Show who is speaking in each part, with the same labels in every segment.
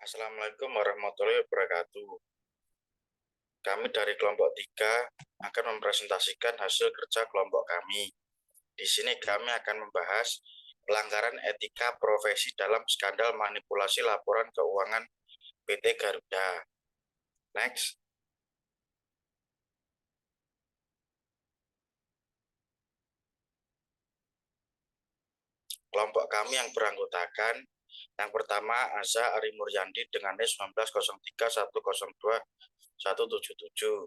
Speaker 1: Assalamualaikum warahmatullahi wabarakatuh. Kami dari kelompok 3 akan mempresentasikan hasil kerja kelompok kami. Di sini kami akan membahas pelanggaran etika profesi dalam skandal manipulasi laporan keuangan PT Garuda. Next. Kelompok kami yang beranggotakan yang pertama Aza Ari Muryandi dengan NIS 1903102177.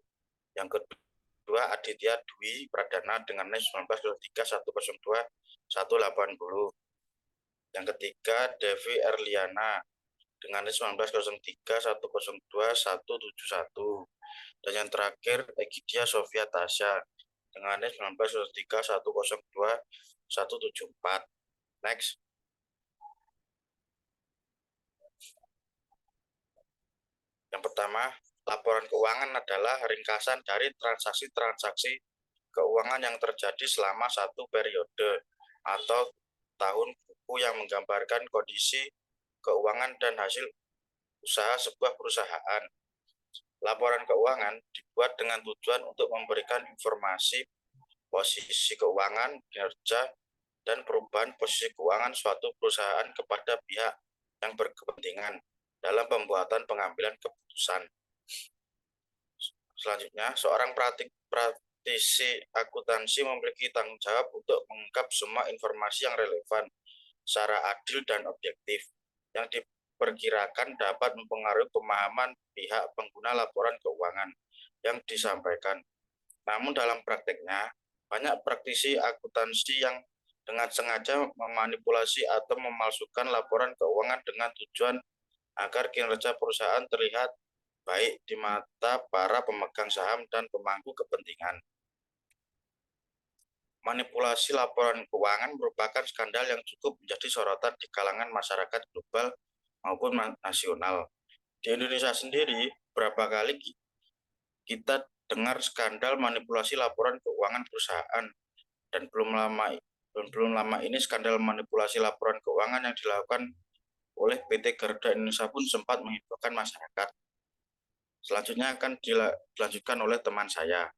Speaker 1: Yang kedua Aditya Dwi Pradana dengan NIS 1903102180. Yang ketiga Devi Erliana dengan NIS 1903102171. Dan yang terakhir Egidia Sofia Tasya dengan NIS 1903102174. Next. Yang pertama, laporan keuangan adalah ringkasan dari transaksi-transaksi keuangan yang terjadi selama satu periode atau tahun buku yang menggambarkan kondisi keuangan dan hasil usaha sebuah perusahaan. Laporan keuangan dibuat dengan tujuan untuk memberikan informasi posisi keuangan, kinerja, dan perubahan posisi keuangan suatu perusahaan kepada pihak yang berkepentingan dalam pembuatan pengambilan keputusan. Selanjutnya, seorang praktisi akuntansi memiliki tanggung jawab untuk mengungkap semua informasi yang relevan secara adil dan objektif yang diperkirakan dapat mempengaruhi pemahaman pihak pengguna laporan keuangan yang disampaikan. Namun dalam prakteknya, banyak praktisi akuntansi yang dengan sengaja memanipulasi atau memalsukan laporan keuangan dengan tujuan agar kinerja perusahaan terlihat baik di mata para pemegang saham dan pemangku kepentingan. Manipulasi laporan keuangan merupakan skandal yang cukup menjadi sorotan di kalangan masyarakat global maupun nasional. Di Indonesia sendiri, berapa kali kita dengar skandal manipulasi laporan keuangan perusahaan, dan belum lama ini skandal manipulasi laporan keuangan yang dilakukan oleh PT Garuda Indonesia pun sempat menghebohkan masyarakat. Selanjutnya akan dilanjutkan oleh teman saya.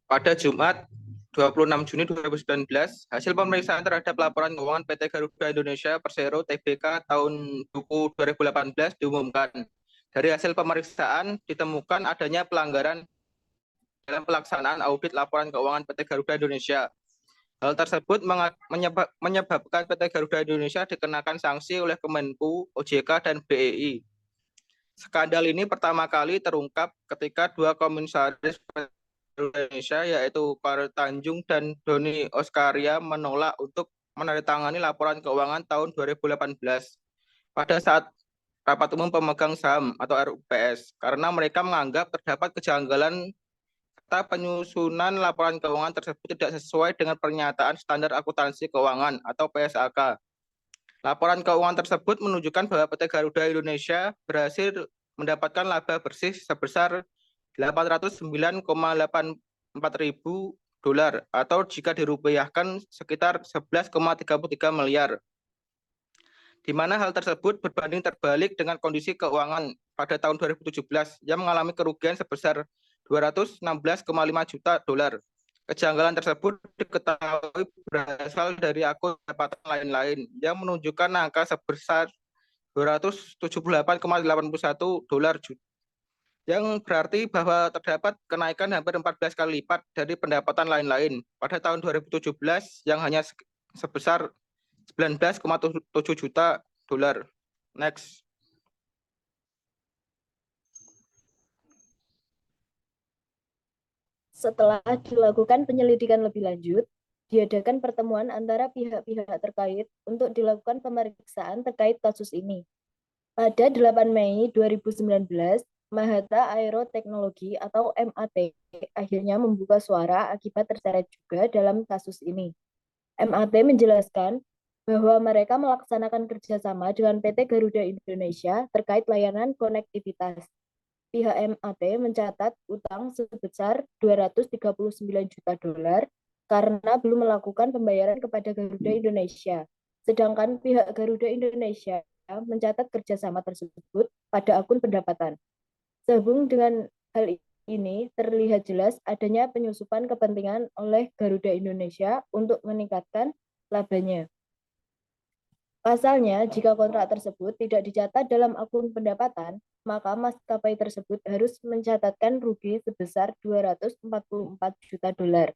Speaker 2: Pada Jumat 26 Juni 2019, hasil pemeriksaan terhadap laporan keuangan PT Garuda Indonesia Persero Tbk tahun buku 2018 diumumkan. Dari hasil pemeriksaan ditemukan adanya pelanggaran dalam pelaksanaan audit laporan keuangan PT Garuda Indonesia. Hal tersebut menyebabkan PT Garuda Indonesia dikenakan sanksi oleh Kemenku, OJK, dan BEI. Skandal ini pertama kali terungkap ketika dua komisaris Indonesia yaitu Karl Tanjung dan Doni Oskaria menolak untuk menandatangani laporan keuangan tahun 2018 pada saat rapat umum pemegang saham atau RUPS karena mereka menganggap terdapat kejanggalan serta penyusunan laporan keuangan tersebut tidak sesuai dengan pernyataan standar akuntansi keuangan atau PSAK. Laporan keuangan tersebut menunjukkan bahwa PT Garuda Indonesia berhasil mendapatkan laba bersih sebesar 809,84 ribu dolar atau jika dirupiahkan sekitar 11,33 miliar. Di mana hal tersebut berbanding terbalik dengan kondisi keuangan pada tahun 2017 yang mengalami kerugian sebesar 216,5 juta dolar. Kejanggalan tersebut diketahui berasal dari akun pendapatan lain-lain yang menunjukkan angka sebesar 278,81 dolar yang berarti bahwa terdapat kenaikan hampir 14 kali lipat dari pendapatan lain-lain pada tahun 2017 yang hanya sebesar 19,7 juta dolar. Next.
Speaker 3: Setelah dilakukan penyelidikan lebih lanjut, diadakan pertemuan antara pihak-pihak terkait untuk dilakukan pemeriksaan terkait kasus ini. Pada 8 Mei 2019, Mahata Aero Teknologi atau MAT akhirnya membuka suara akibat terseret juga dalam kasus ini. MAT menjelaskan bahwa mereka melaksanakan kerjasama dengan PT Garuda Indonesia terkait layanan konektivitas. Pihak MAT mencatat utang sebesar 239 juta dolar karena belum melakukan pembayaran kepada Garuda Indonesia. Sedangkan pihak Garuda Indonesia mencatat kerjasama tersebut pada akun pendapatan. Sehubung dengan hal ini, terlihat jelas adanya penyusupan kepentingan oleh Garuda Indonesia untuk meningkatkan labanya. Pasalnya, jika kontrak tersebut tidak dicatat dalam akun pendapatan, maka maskapai tersebut harus mencatatkan rugi sebesar 244 juta dolar.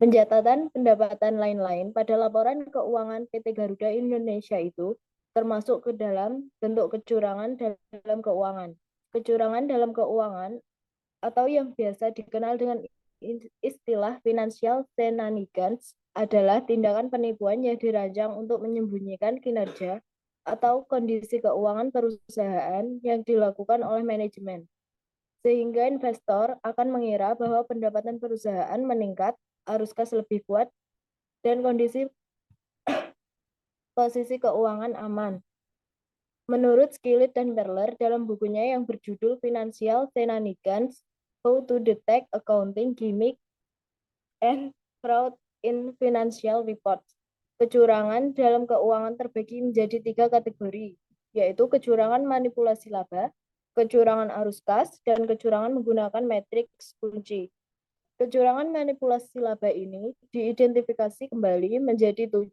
Speaker 3: Pencatatan pendapatan lain-lain pada laporan keuangan PT Garuda Indonesia itu termasuk ke dalam bentuk kecurangan dalam keuangan. Kecurangan dalam keuangan atau yang biasa dikenal dengan istilah financial shenanigans adalah tindakan penipuan yang dirancang untuk menyembunyikan kinerja atau kondisi keuangan perusahaan yang dilakukan oleh manajemen. Sehingga investor akan mengira bahwa pendapatan perusahaan meningkat, arus kas lebih kuat, dan posisi keuangan aman. Menurut Skillit dan Perler dalam bukunya yang berjudul Financial Shenanigans, How to Detect Accounting Gimmick and Fraud in Financial Reports. Kecurangan dalam keuangan terbagi menjadi 3 kategori, yaitu kecurangan manipulasi laba, kecurangan arus kas, dan kecurangan menggunakan matriks kunci. Kecurangan manipulasi laba ini diidentifikasi kembali menjadi 7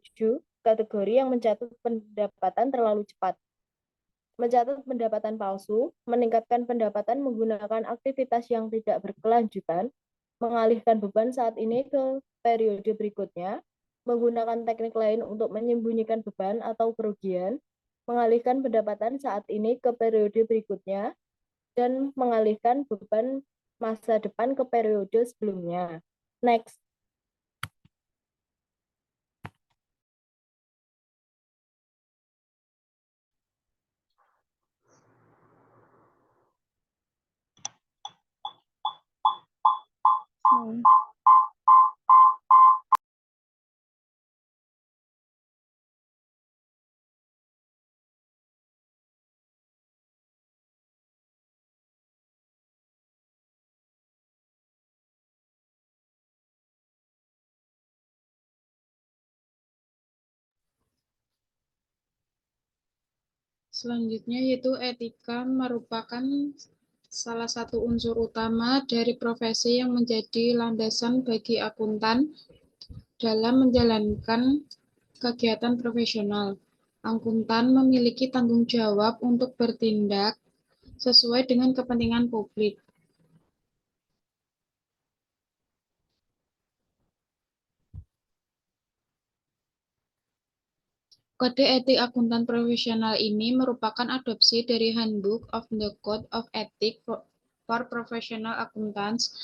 Speaker 3: kategori yang mencatat pendapatan terlalu cepat. Mencatat pendapatan palsu, meningkatkan pendapatan menggunakan aktivitas yang tidak berkelanjutan, mengalihkan beban saat ini ke periode berikutnya, menggunakan teknik lain untuk menyembunyikan beban atau kerugian, mengalihkan pendapatan saat ini ke periode berikutnya, dan mengalihkan beban masa depan ke periode sebelumnya. Next.
Speaker 4: Selanjutnya yaitu etika merupakan salah satu unsur utama dari profesi yang menjadi landasan bagi akuntan dalam menjalankan kegiatan profesional. Akuntan memiliki tanggung jawab untuk bertindak sesuai dengan kepentingan publik. Kode etik akuntan profesional ini merupakan adopsi dari Handbook of the Code of Ethics for Professional Accountants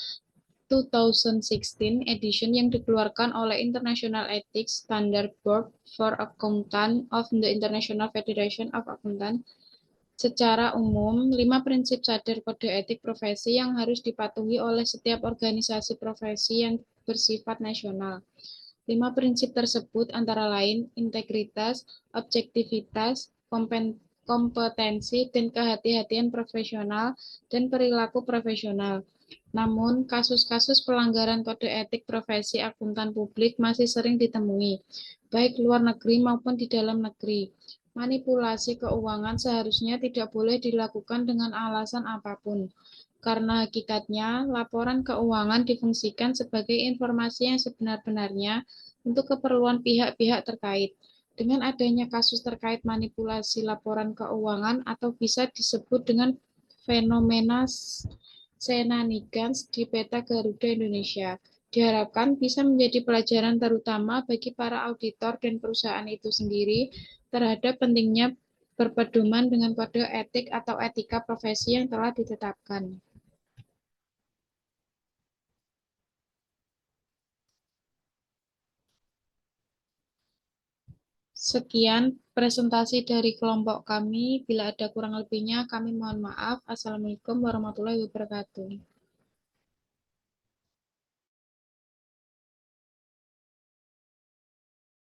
Speaker 4: 2016 edition yang dikeluarkan oleh International Ethics Standard Board for Accountants of the International Federation of Accountants. Secara umum, 5 prinsip sadar kode etik profesi yang harus dipatuhi oleh setiap organisasi profesi yang bersifat nasional. 5 prinsip tersebut antara lain integritas, objektivitas, kompetensi, dan kehati-hatian profesional dan perilaku profesional. Namun, kasus-kasus pelanggaran kode etik profesi akuntan publik masih sering ditemui, baik luar negeri maupun di dalam negeri. Manipulasi keuangan seharusnya tidak boleh dilakukan dengan alasan apapun, karena hakikatnya laporan keuangan difungsikan sebagai informasi yang sebenar-benarnya untuk keperluan pihak-pihak terkait. Dengan adanya kasus terkait manipulasi laporan keuangan atau bisa disebut dengan fenomena shenanigans di peta Garuda Indonesia, diharapkan bisa menjadi pelajaran terutama bagi para auditor dan perusahaan itu sendiri terhadap pentingnya berpedoman dengan kode etik atau etika profesi yang telah ditetapkan. Sekian presentasi dari kelompok kami. Bila ada kurang lebihnya, kami mohon maaf. Assalamualaikum warahmatullahi wabarakatuh.